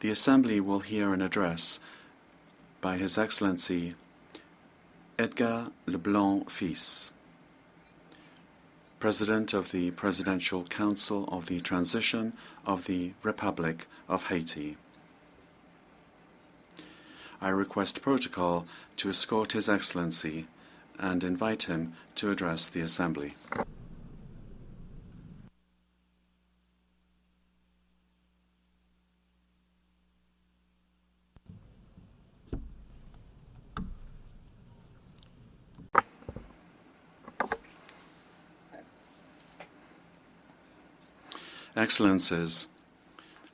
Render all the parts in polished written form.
The Assembly will hear an address by His Excellency Edgar Leblanc Fils, President of the Presidential Council of the Transition of the Republic of Haiti. I request protocol to escort His Excellency and invite him to address the Assembly. Excellencies,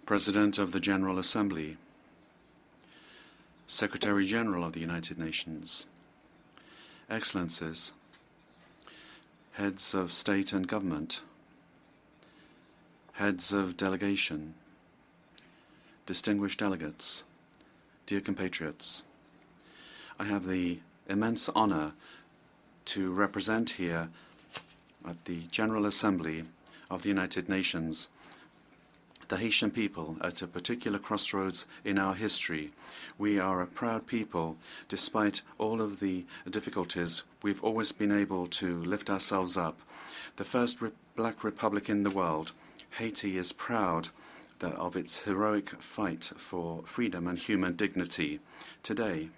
President of the General Assembly, Secretary General of the United Nations, Excellencies, Heads of State and Government, Heads of Delegation, distinguished delegates, dear compatriots, I have the immense honor to represent here at the General Assembly of the United Nations the Haitian people at a particular crossroads in our history. We are a proud people. Despite all of the difficulties, we've always been able to lift ourselves up. The first black republic in the world, Haiti is proud of its heroic fight for freedom and human dignity. Today,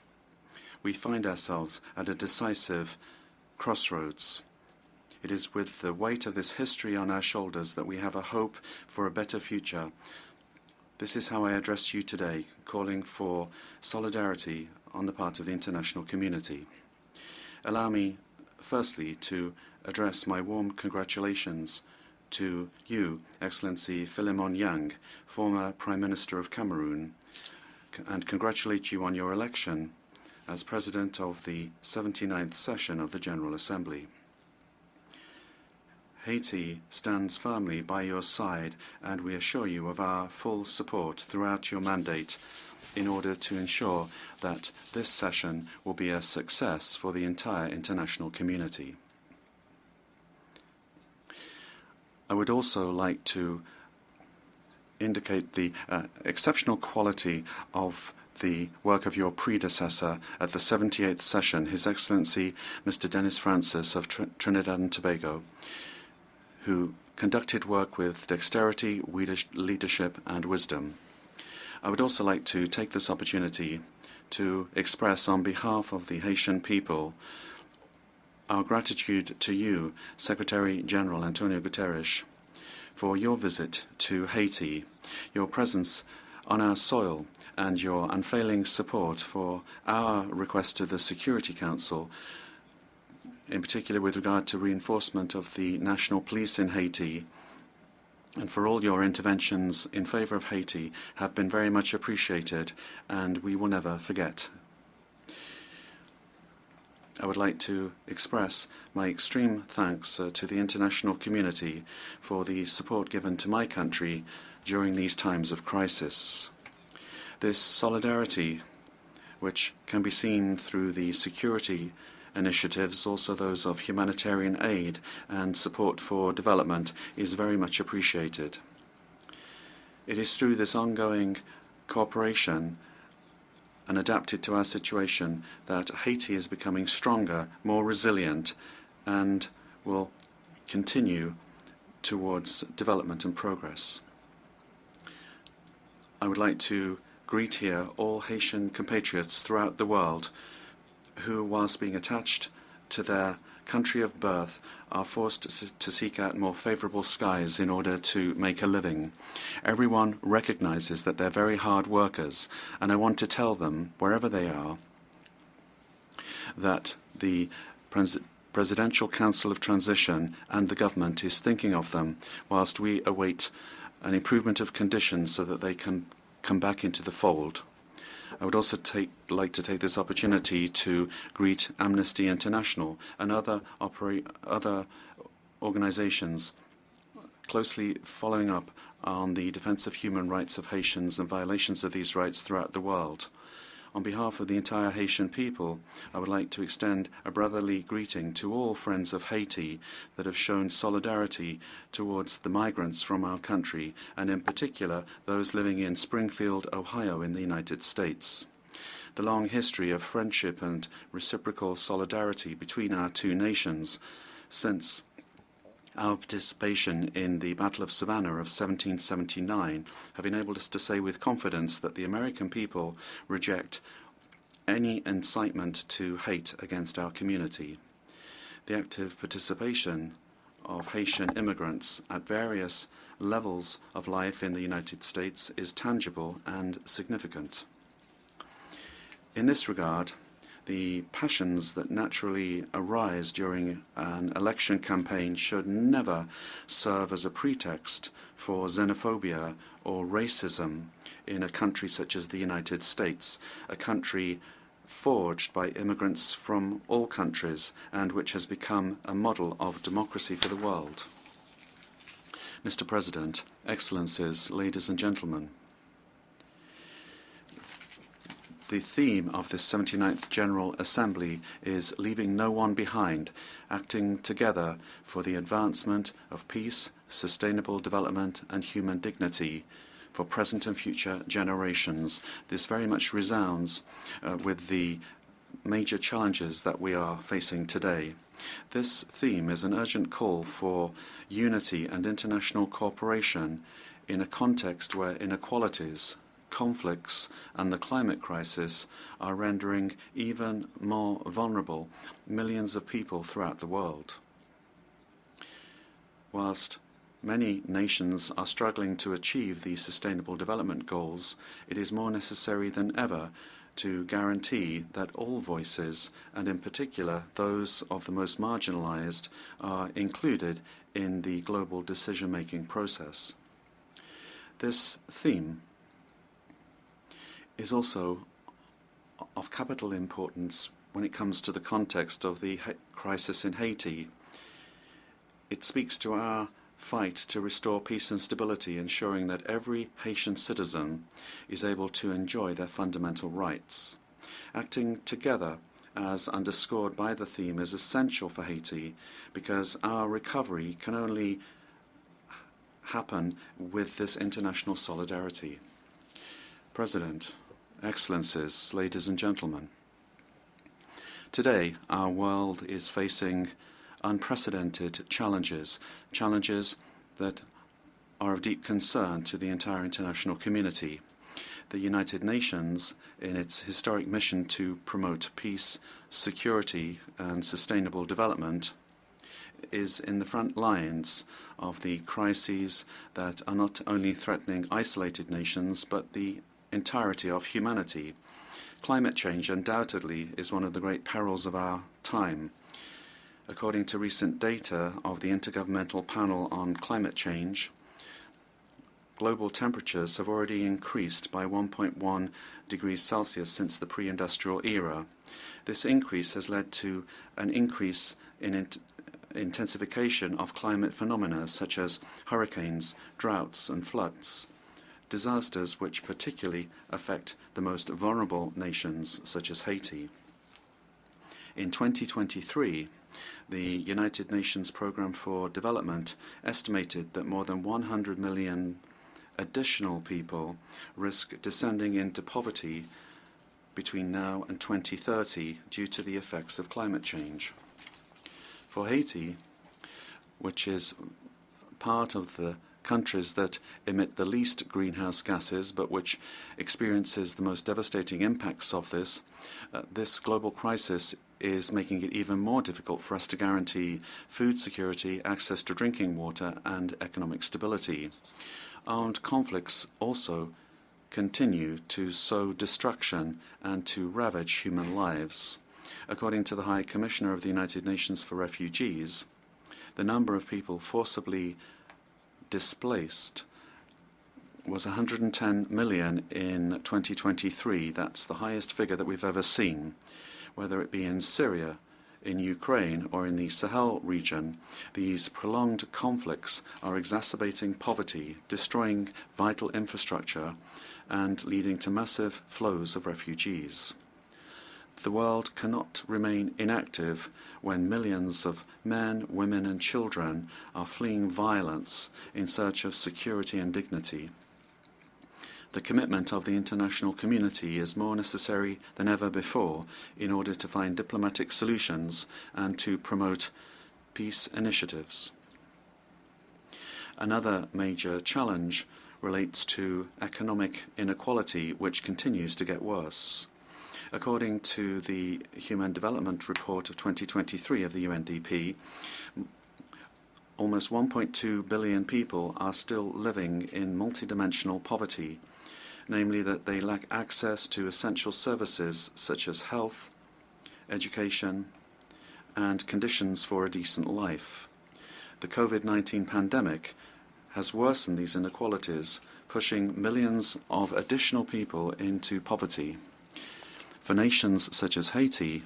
we find ourselves at a decisive crossroads. It is with the weight of this history on our shoulders that we have a hope for a better future. This is how I address you today, calling for solidarity on the part of the international community. Allow me, firstly, to address my warm congratulations to you, Excellency Philemon Yang, former Prime Minister of Cameroon, and congratulate you on your election as President of the 79th session of the General Assembly. Haiti stands firmly by your side, and we assure you of our full support throughout your mandate in order to ensure that this session will be a success for the entire international community. I would also like to indicate the exceptional quality of the work of your predecessor at the 78th session, His Excellency Mr. Dennis Francis of Trinidad and Tobago, who conducted work with dexterity, leadership, and wisdom. I would also like to take this opportunity to express on behalf of the Haitian people our gratitude to you, Secretary General Antonio Guterres, for your visit to Haiti, your presence on our soil, and your unfailing support for our request to the Security Council, in particular with regard to reinforcement of the national police in Haiti, and for all your interventions in favor of Haiti have been very much appreciated, and we will never forget. I would like to express my extreme thanks to the international community for the support given to my country during these times of crisis. This solidarity, which can be seen through the security initiatives, also those of humanitarian aid and support for development, is very much appreciated. It is through this ongoing cooperation and adapted to our situation that Haiti is becoming stronger, more resilient, and will continue towards development and progress. I would like to greet here all Haitian compatriots throughout the world who, whilst being attached to their country of birth, are forced to seek out more favorable skies in order to make a living. Everyone recognizes that they're very hard workers, and I want to tell them, wherever they are, that the Presidential Council of Transition and the government is thinking of them whilst we await an improvement of conditions so that they can come back into the fold. I would also like to take this opportunity to greet Amnesty International and other organizations closely following up on the defense of human rights of Haitians and violations of these rights throughout the world. On behalf of the entire Haitian people, I would like to extend a brotherly greeting to all friends of Haiti that have shown solidarity towards the migrants from our country, and in particular those living in Springfield, Ohio in the United States. The long history of friendship and reciprocal solidarity between our two nations since our participation in the Battle of Savannah of 1779 have enabled us to say with confidence that the American people reject any incitement to hate against our community. The active participation of Haitian immigrants at various levels of life in the United States is tangible and significant. In this regard, the passions that naturally arise during an election campaign should never serve as a pretext for xenophobia or racism in a country such as the United States, a country forged by immigrants from all countries and which has become a model of democracy for the world. Mr. President, Excellencies, ladies and gentlemen, the theme of this 79th General Assembly is leaving no one behind, acting together for the advancement of peace, sustainable development and human dignity for present and future generations. This very much resounds with the major challenges that we are facing today. This theme is an urgent call for unity and international cooperation in a context where inequalities, conflicts and the climate crisis are rendering even more vulnerable millions of people throughout the world. Whilst many nations are struggling to achieve the Sustainable Development Goals, it is more necessary than ever to guarantee that all voices, and in particular those of the most marginalized, are included in the global decision-making process. This theme is also of capital importance when it comes to the context of the crisis in Haiti. It speaks to our fight to restore peace and stability, ensuring that every Haitian citizen is able to enjoy their fundamental rights. Acting together, as underscored by the theme, is essential for Haiti because our recovery can only happen with this international solidarity. President, Excellencies, ladies and gentlemen, today our world is facing unprecedented challenges that are of deep concern to the entire international community. The United Nations, in its historic mission to promote peace, security and sustainable development, is in the front lines of the crises that are not only threatening isolated nations but the entirety of humanity. Climate change undoubtedly is one of the great perils of our time. According to recent data of the Intergovernmental Panel on Climate Change, global temperatures have already increased by 1.1 degrees Celsius since the pre-industrial era. This increase has led to an increase in intensification of climate phenomena such as hurricanes, droughts and floods, disasters which particularly affect the most vulnerable nations such as Haiti. In 2023, the United Nations Programme for Development estimated that more than 100 million additional people risk descending into poverty between now and 2030 due to the effects of climate change. For Haiti, which is part of the countries that emit the least greenhouse gases but which experiences the most devastating impacts of this, this global crisis is making it even more difficult for us to guarantee food security, access to drinking water and economic stability. Armed conflicts also continue to sow destruction and to ravage human lives. According to the High Commissioner of the United Nations for Refugees, the number of people forcibly displaced was 110 million in 2023. That's the highest figure that we've ever seen, whether it be in Syria, in Ukraine or in the Sahel region, these prolonged conflicts are exacerbating poverty, destroying vital infrastructure, and leading to massive flows of refugees. The world cannot remain inactive when millions of men, women, and children are fleeing violence in search of security and dignity. The commitment of the international community is more necessary than ever before in order to find diplomatic solutions and to promote peace initiatives. Another major challenge relates to economic inequality, which continues to get worse. According to the Human Development Report of 2023 of the UNDP, almost 1.2 billion people are still living in multidimensional poverty, namely that they lack access to essential services such as health, education, and conditions for a decent life. The COVID-19 pandemic has worsened these inequalities, pushing millions of additional people into poverty. For nations such as Haiti,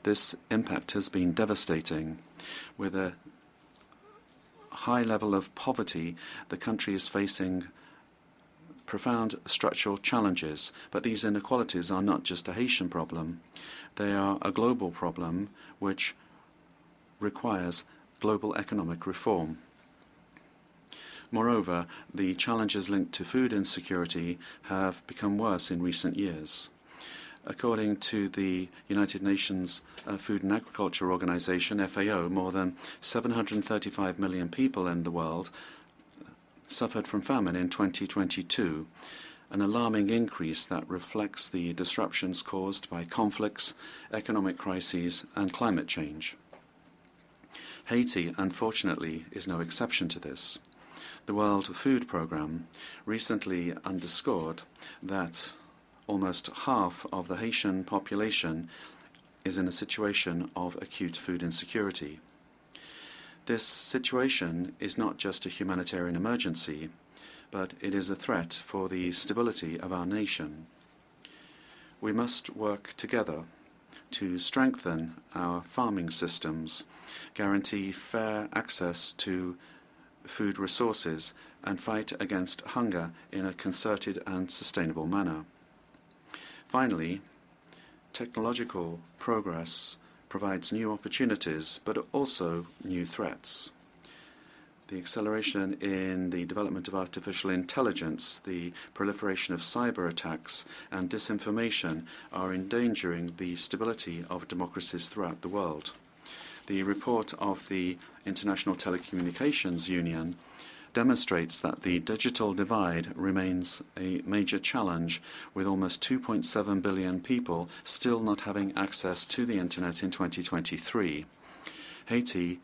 this impact has been devastating. With a high level of poverty, the country is facing profound structural challenges, but these inequalities are not just a Haitian problem. They are a global problem which requires global economic reform. Moreover, the challenges linked to food insecurity have become worse in recent years. According to the United Nations Food and Agriculture Organization, FAO, more than 735 million people in the world suffered from famine in 2022, an alarming increase that reflects the disruptions caused by conflicts, economic crises, and climate change. Haiti, unfortunately, is no exception to this. The World Food Programme recently underscored that almost half of the Haitian population is in a situation of acute food insecurity. This situation is not just a humanitarian emergency, but it is a threat for the stability of our nation. We must work together to strengthen our farming systems, guarantee fair access to food resources, and fight against hunger in a concerted and sustainable manner. Finally, technological progress provides new opportunities, but also new threats. The acceleration in the development of artificial intelligence, the proliferation of cyber attacks, and disinformation are endangering the stability of democracies throughout the world. The report of the International Telecommunications Union demonstrates that the digital divide remains a major challenge, with almost 2.7 billion people still not having access to the Internet in 2023. Haiti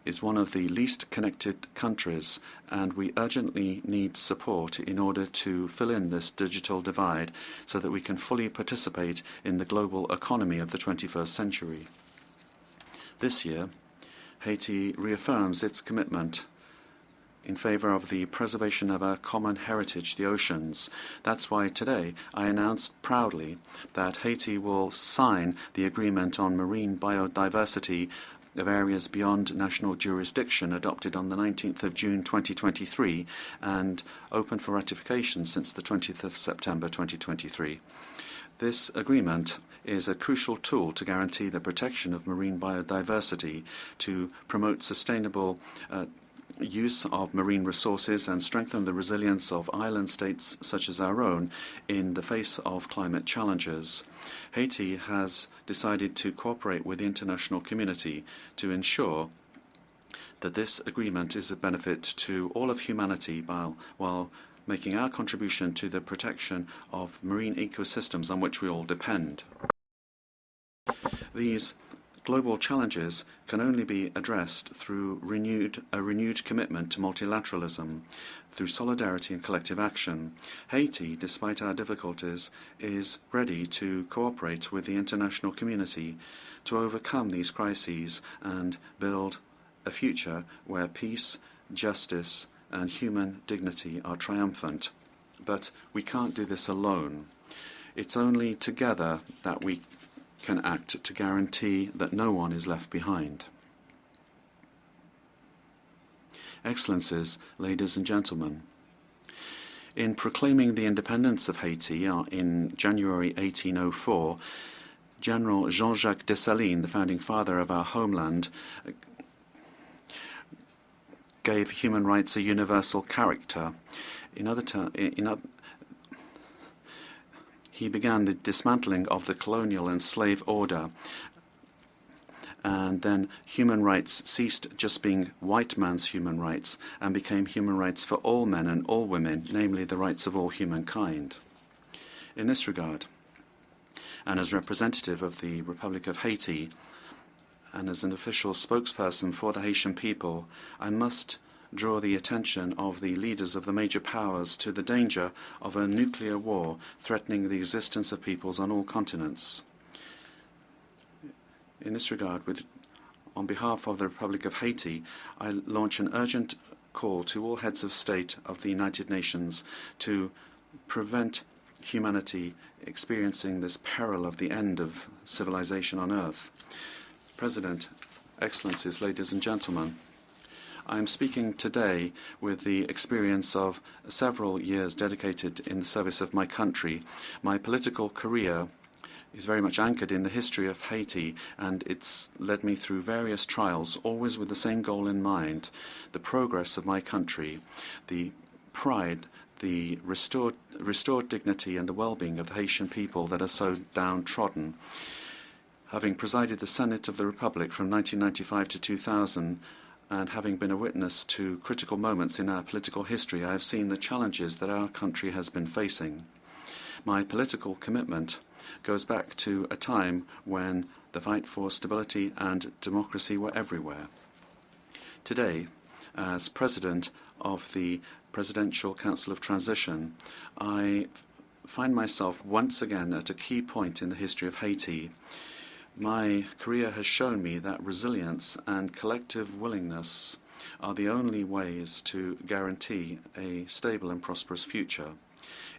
is one of the least connected countries, and we urgently need support in order to fill in this digital divide so that we can fully participate in the global economy of the 21st century. This year, Haiti reaffirms its commitment in favor of the preservation of our common heritage, the oceans. That's why today I announced proudly that Haiti will sign the Agreement on Marine Biodiversity of Areas Beyond National Jurisdiction, adopted on the 19th of June 2023 and open for ratification since the 20th of September 2023. This agreement is a crucial tool to guarantee the protection of marine biodiversity, to promote sustainable use of marine resources, and strengthen the resilience of island states such as our own in the face of climate challenges. Haiti has decided to cooperate with the international community to ensure that this agreement is a benefit to all of humanity while making our contribution to the protection of marine ecosystems on which we all depend. These global challenges can only be addressed through a renewed commitment to multilateralism, through solidarity and collective action. Haiti, despite our difficulties, is ready to cooperate with the international community to overcome these crises and build a future where peace, justice, and human dignity are triumphant. But we can't do this alone. It's only together that we can act to guarantee that no one is left behind. Excellencies, ladies and gentlemen, in proclaiming the independence of Haiti in January 1804, General Jean-Jacques Dessalines, the founding father of our homeland, gave human rights a universal character. He began the dismantling of the colonial and slave order, and then human rights ceased just being white man's human rights and became human rights for all men and all women, namely the rights of all humankind. In this regard, and as representative of the Republic of Haiti, and as an official spokesperson for the Haitian people, I must draw the attention of the leaders of the major powers to the danger of a nuclear war threatening the existence of peoples on all continents. In this regard, on behalf of the Republic of Haiti, I launch an urgent call to all heads of state of the United Nations to prevent humanity experiencing this peril of the end of civilization on Earth. President, Excellencies, ladies and gentlemen, I am speaking today with the experience of several years dedicated in the service of my country. My political career is very much anchored in the history of Haiti, and it's led me through various trials, always with the same goal in mind: the progress of my country, the pride, the restored dignity and the well-being of the Haitian people that are so downtrodden. Having presided the Senate of the Republic from 1995 to 2000, and having been a witness to critical moments in our political history, I have seen the challenges that our country has been facing. My political commitment goes back to a time when the fight for stability and democracy were everywhere. Today, as President of the Presidential Council of Transition, I find myself once again at a key point in the history of Haiti. My career has shown me that resilience and collective willingness are the only ways to guarantee a stable and prosperous future.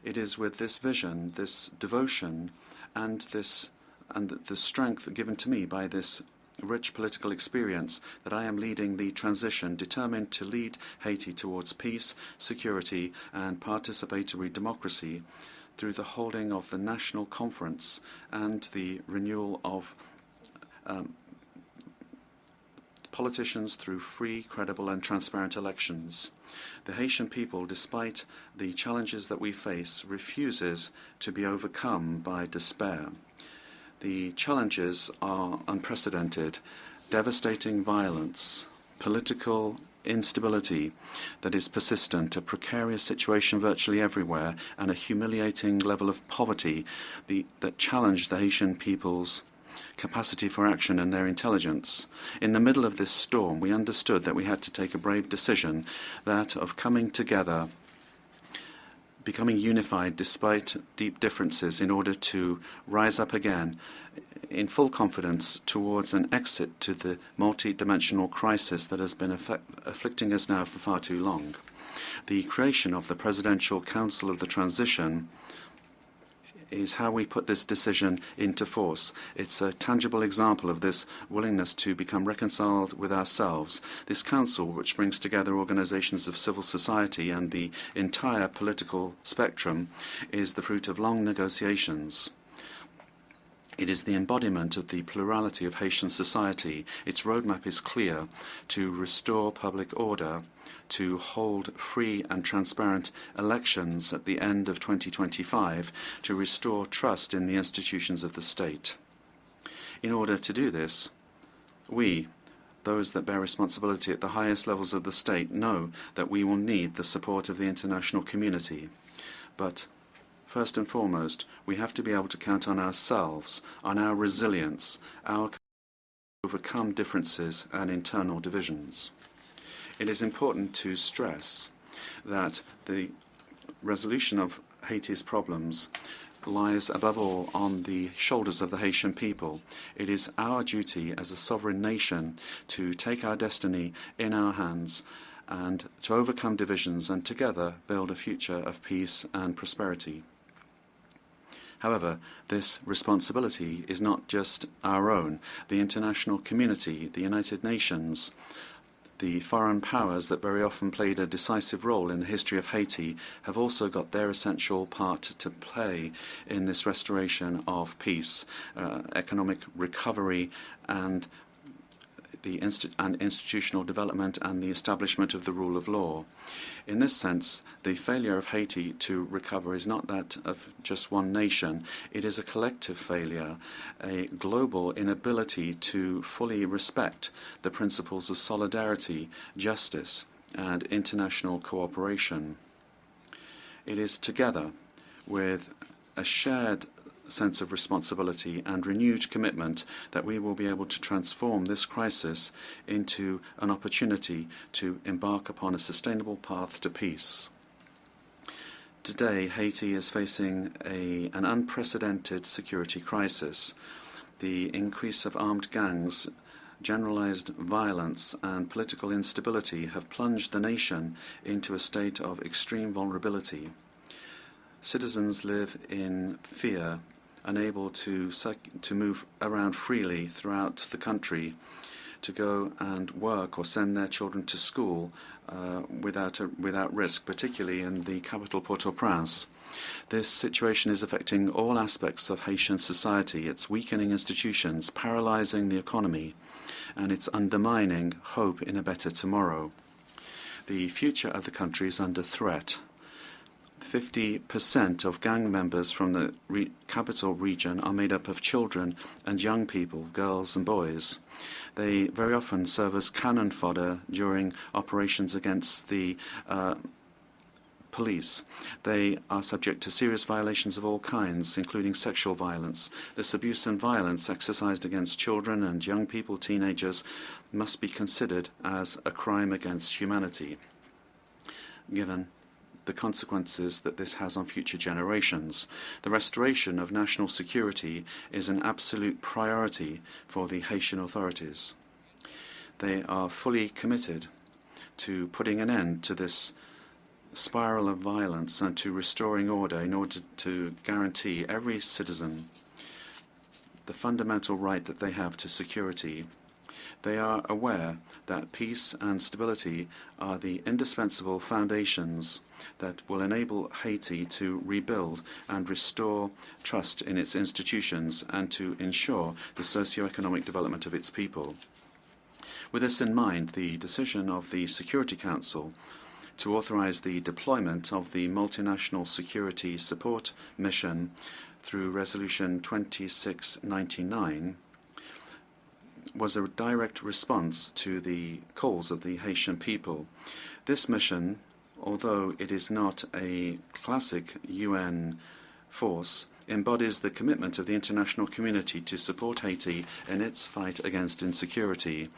It is with this vision, this devotion, and the strength given to me by this rich political experience that I am leading the transition, determined to lead Haiti towards peace, security, and participatory democracy through the holding of the National Conference and the renewal of politicians through free, credible, and transparent elections. The Haitian people, despite the challenges that we face, refuses to be overcome by despair. The challenges are unprecedented: devastating violence, political instability that is persistent, a precarious situation virtually everywhere, and a humiliating level of poverty that challenge the Haitian people's capacity for action and their intelligence. In the middle of this storm, we understood that we had to take a brave decision, that of coming together, becoming unified despite deep differences, in order to rise up again in full confidence towards an exit to the multi-dimensional crisis that has been afflicting us now for far too long. The creation of the Presidential Council of the Transition is how we put this decision into force. It's a tangible example of this willingness to become reconciled with ourselves. This council, which brings together organizations of civil society and the entire political spectrum, is the fruit of long negotiations. It is the embodiment of the plurality of Haitian society. Its roadmap is clear: to restore public order, to hold free and transparent elections at the end of 2025, to restore trust in the institutions of the state. In order to do this, we, those that bear responsibility at the highest levels of the state, know that we will need the support of the international community. But first and foremost, we have to be able to count on ourselves, on our resilience, our capacity to overcome differences and internal divisions. It is important to stress that the resolution of Haiti's problems lies above all on the shoulders of the Haitian people. It is our duty as a sovereign nation to take our destiny in our hands and to overcome divisions and together build a future of peace and prosperity. However, this responsibility is not just our own. The international community, the United Nations, the foreign powers that very often played a decisive role in the history of Haiti have also got their essential part to play in this restoration of peace, economic recovery, and institutional development and the establishment of the rule of law. In this sense, the failure of Haiti to recover is not that of just one nation. It is a collective failure, a global inability to fully respect the principles of solidarity, justice, and international cooperation. It is together with a shared sense of responsibility and renewed commitment that we will be able to transform this crisis into an opportunity to embark upon a sustainable path to peace. Today, Haiti is facing an unprecedented security crisis. The increase of armed gangs, generalized violence, and political instability have plunged the nation into a state of extreme vulnerability. Citizens live in fear, unable to move around freely throughout the country, to go and work or send their children to school without risk, particularly in the capital Port-au-Prince. This situation is affecting all aspects of Haitian society. It's weakening institutions, paralyzing the economy, and it's undermining hope in a better tomorrow. The future of the country is under threat. 50% of gang members from the capital region are made up of children and young people, girls and boys. They very often serve as cannon fodder during operations against the police. They are subject to serious violations of all kinds, including sexual violence. This abuse and violence exercised against children and young people, teenagers, must be considered as a crime against humanity, given the consequences that this has on future generations. The restoration of national security is an absolute priority for the Haitian authorities. They are fully committed to putting an end to this spiral of violence and to restoring order in order to guarantee every citizen the fundamental right that they have to security. They are aware that peace and stability are the indispensable foundations that will enable Haiti to rebuild and restore trust in its institutions and to ensure the socio-economic development of its people. With this in mind, the decision of the Security Council to authorize the deployment of the Multinational Security Support Mission through Resolution 2699 was a direct response to the calls of the Haitian people. This mission, although it is not a classic UN force, embodies the commitment of the international community to support Haiti in its fight against insecurity.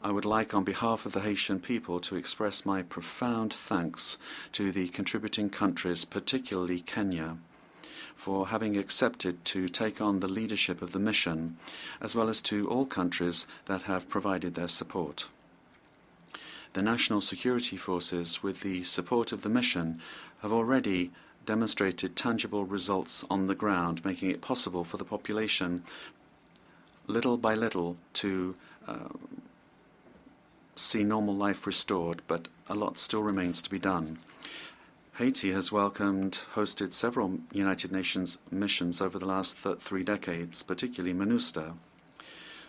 I would like, on behalf of the Haitian people, to express my profound thanks to the contributing countries, particularly Kenya, for having accepted to take on the leadership of the mission, as well as to all countries that have provided their support. The national security forces, with the support of the mission, have already demonstrated tangible results on the ground, making it possible for the population, little by little, to see normal life restored, but a lot still remains to be done. Haiti has hosted several United Nations missions over the last 3 decades, particularly MINUSTAH.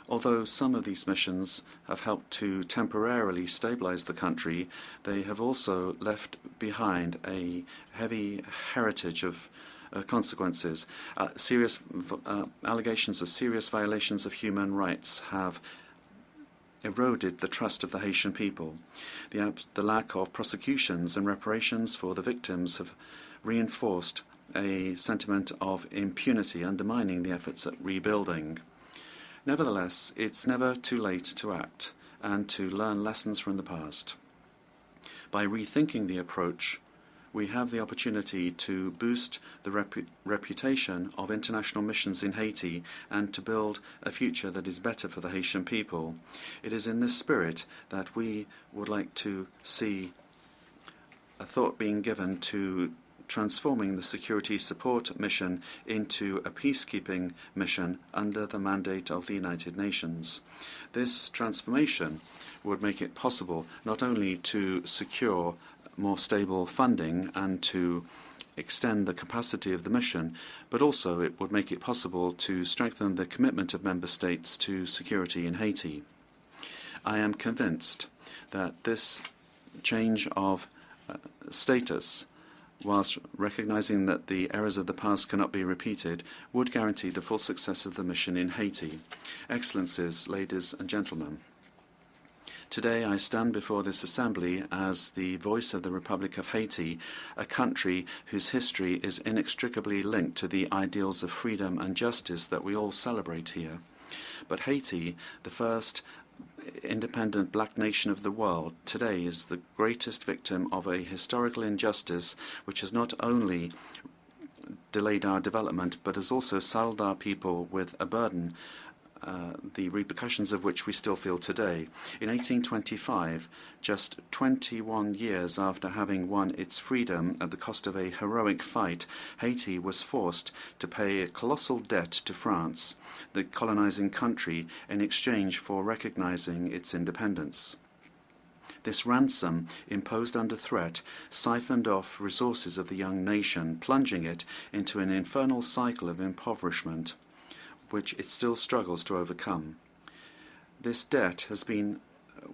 Although some of these missions have helped to temporarily stabilize the country, they have also left behind a heavy heritage of consequences. Allegations of serious violations of human rights have eroded the trust of the Haitian people. The lack of prosecutions and reparations for the victims have reinforced a sentiment of impunity, undermining the efforts at rebuilding. Nevertheless, it's never too late to act and to learn lessons from the past. By rethinking the approach, we have the opportunity to boost the reputation of international missions in Haiti and to build a future that is better for the Haitian people. It is in this spirit that we would like to see a thought being given to transforming the security support mission into a peacekeeping mission under the mandate of the United Nations. This transformation would make it possible not only to secure more stable funding and to extend the capacity of the mission, but also it would make it possible to strengthen the commitment of member states to security in Haiti. I am convinced that this change of status, whilst recognizing that the errors of the past cannot be repeated, would guarantee the full success of the mission in Haiti. Excellencies, ladies and gentlemen, today I stand before this assembly as the voice of the Republic of Haiti, a country whose history is inextricably linked to the ideals of freedom and justice that we all celebrate here. But Haiti, the first independent black nation of the world, today is the greatest victim of a historical injustice which has not only delayed our development but has also saddled our people with a burden, the repercussions of which we still feel today. In 1825, just 21 years after having won its freedom at the cost of a heroic fight, Haiti was forced to pay a colossal debt to France, the colonizing country, in exchange for recognizing its independence. This ransom, imposed under threat, siphoned off resources of the young nation, plunging it into an infernal cycle of impoverishment, which it still struggles to overcome. This debt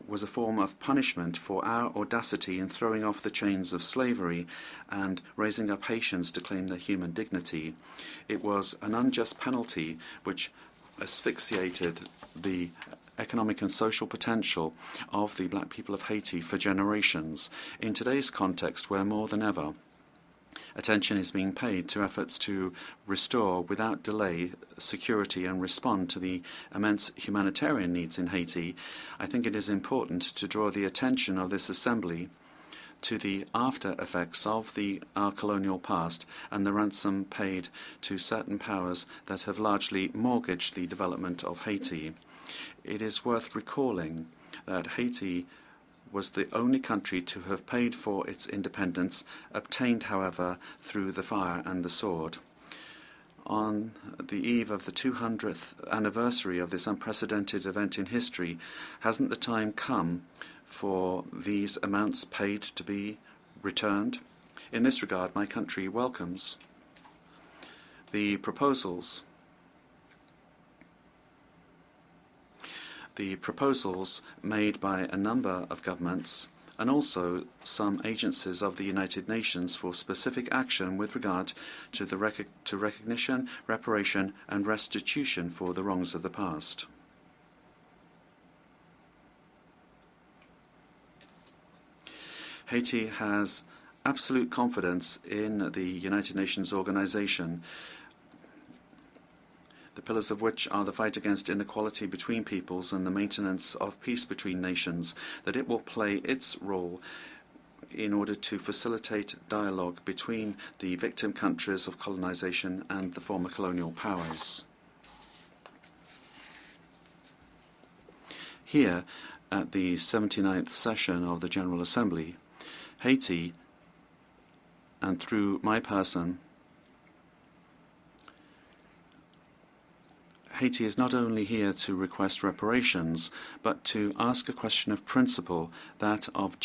was a form of punishment for our audacity in throwing off the chains of slavery and raising up Haitians to claim their human dignity. It was an unjust penalty which asphyxiated the economic and social potential of the black people of Haiti for generations. In today's context, where more than ever attention is being paid to efforts to restore without delay security and respond to the immense humanitarian needs in Haiti, I think it is important to draw the attention of this assembly to the after effects of our colonial past and the ransom paid to certain powers that have largely mortgaged the development of Haiti. It is worth recalling that Haiti was the only country to have paid for its independence, obtained, however, through the fire and the sword. On the eve of the 200th anniversary of this unprecedented event in history, hasn't the time come for these amounts paid to be returned? In this regard, my country welcomes the proposals made by a number of governments and also some agencies of the United Nations for specific action with regard to recognition, reparation and restitution for the wrongs of the past. Haiti has absolute confidence in the United Nations organization, the pillars of which are the fight against inequality between peoples and the maintenance of peace between nations, that it will play its role in order to facilitate dialogue between the victim countries of colonization and the former colonial powers. Here, at the 79th session of the General Assembly, Haiti, and through my person, Haiti is not only here to request reparations, but to ask a question of principle, that of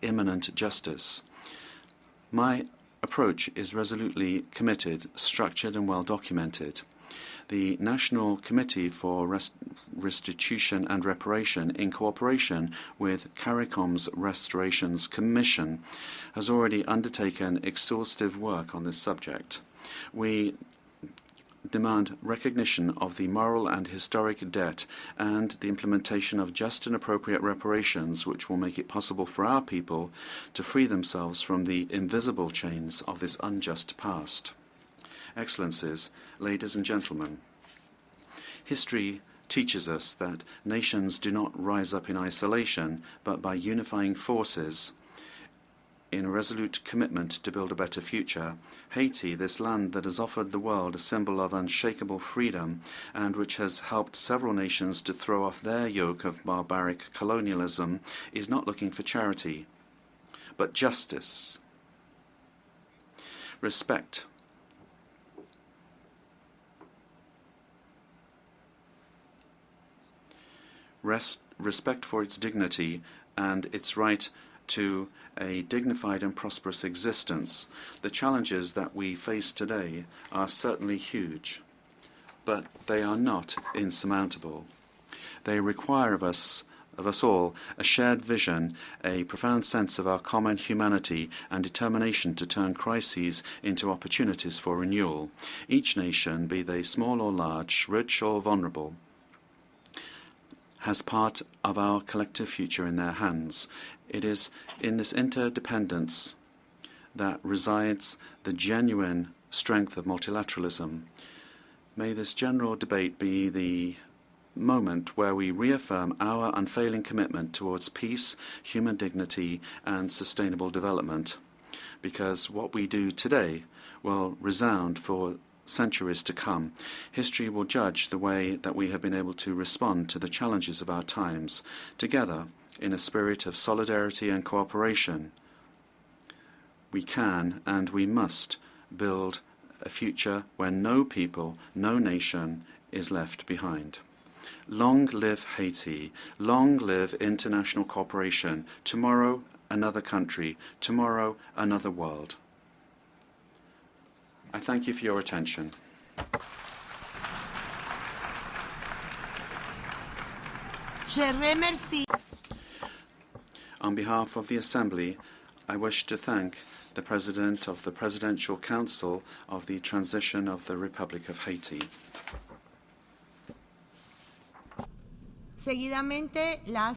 imminent justice. My approach is resolutely committed, structured and well documented. The National Committee for Restitution and Reparation, in cooperation with CARICOM's Restorations Commission, has already undertaken exhaustive work on this subject. We demand recognition of the moral and historic debt and the implementation of just and appropriate reparations which will make it possible for our people to free themselves from the invisible chains of this unjust past. Excellencies, ladies and gentlemen, history teaches us that nations do not rise up in isolation, but by unifying forces in a resolute commitment to build a better future. Haiti, this land that has offered the world a symbol of unshakable freedom and which has helped several nations to throw off their yoke of barbaric colonialism, is not looking for charity, but justice. respect. Respect for its dignity and its right to a dignified and prosperous existence. The challenges that we face today are certainly huge, but they are not insurmountable. They require of us all a shared vision, a profound sense of our common humanity, and determination to turn crises into opportunities for renewal. Each nation, be they small or large, rich or vulnerable, has part of our collective future in their hands. It is in this interdependence that resides the genuine strength of multilateralism. May this general debate be the moment where we reaffirm our unfailing commitment towards peace, human dignity, and sustainable development, because what we do today will resound for centuries to come. History will judge the way that we have been able to respond to the challenges of our times, together in a spirit of solidarity and cooperation. We can and we must build a future where no people, no nation is left behind. Long live Haiti. Long live international cooperation. Tomorrow, another country. Tomorrow, another world. I thank you for your attention. Je remercie. On behalf of the Assembly, I wish to thank the President of the Presidential Council of the Transition of the Republic of Haiti. Seguidamente, la